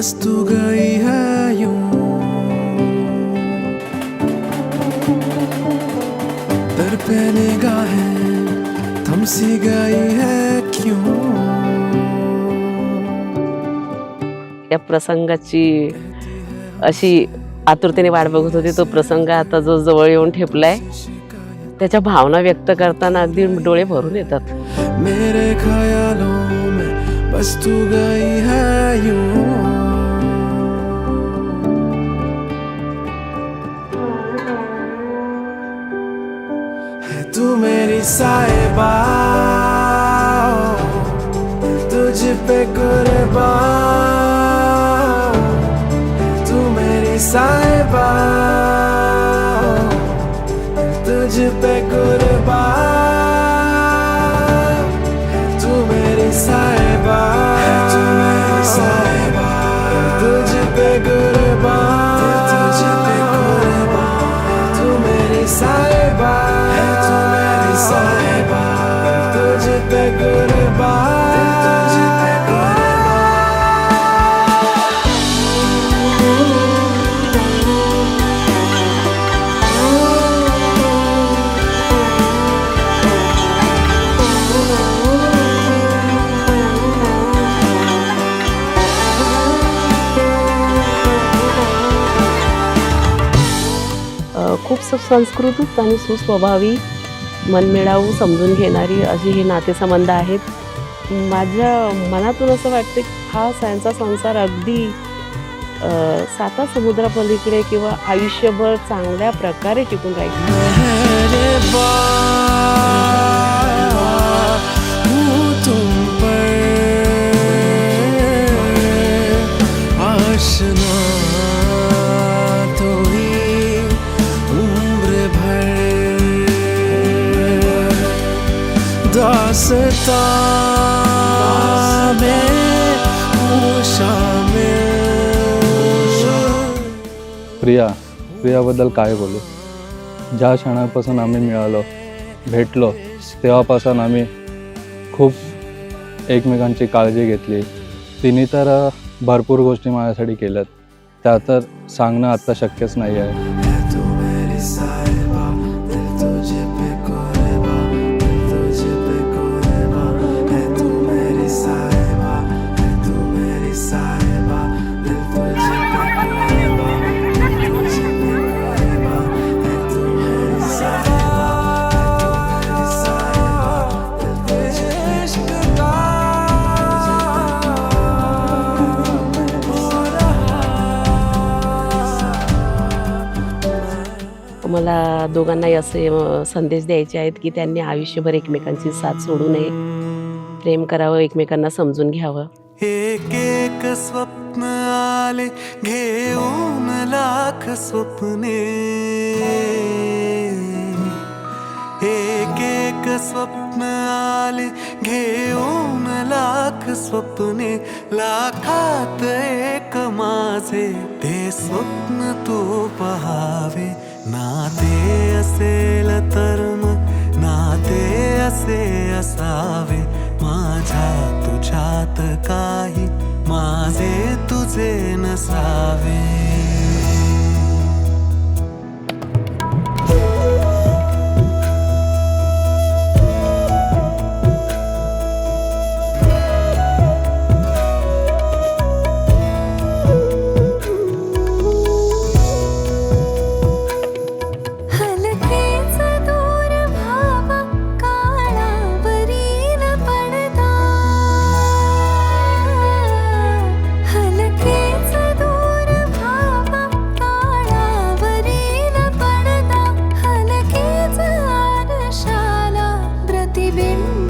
बस तू गई है यूं, दर पे निगाहें थम सी गई है क्यों। या प्रसंगाची अशी आतुरतेने वाट बघत होती. तो प्रसंग आता जो जवळ येऊन ठेपलाय. त्याच्या भावना व्यक्त करताना अगदी डोळे भरून येतात. मेरे ख्यालों में बस तू गई है यूं, है तू मेरी साहिबा, तुझ पे कुर्बान, तू मेरी साहिबा, तुझ पे कुर्बान, तू मेरी साहिबा, तू मेरी साहिबा, तुझ पे कुर्बान, तुझ पे कुर्बान, तू मेरी साहिबा, तू मेरी साहिबा, तुझ पे कुर्बान, तुझ पे कुर्बान। खूप सुसंस्कृत आणि सुस्वभावी, मनमिळावू, समजून घेणारी अशी हे नातेसंबंध आहेत. माझ्या मनातून असं वाटतं की हा यांचा संसार अगदी 7 समुद्रापलीकडे किंवा आयुष्यभर चांगल्या प्रकारे टिकून राहील. प्रियाबद्दल काय बोलू. ज्या क्षणापासून आम्ही मिळालो, भेटलो, तेव्हापासून आम्ही खूप एकमेकांची काळजी घेतली. तिने तर भरपूर गोष्टी माझ्यासाठी केल्यात, त्या तर सांगणं आत्ता शक्यच नाही आहे. मला दोघांनाही असे संदेश द्यायचे आहेत की त्यांनी आयुष्यभर एकमेकांची साथ सोडू नये, प्रेम करावं, एकमेकांना समजून घ्यावं. एक एक स्वप्न आले घेऊन लाख स्वप्ने, एक एक स्वप्न आले घेऊन लाख स्वप्ने, लाखात एक माझे ते स्वप्न तू पहावे. नाते असेल तर मग नाते असे असावे, माझ्या तुझ्यात काही माझे तुझे नसावे. प्रतिबिंब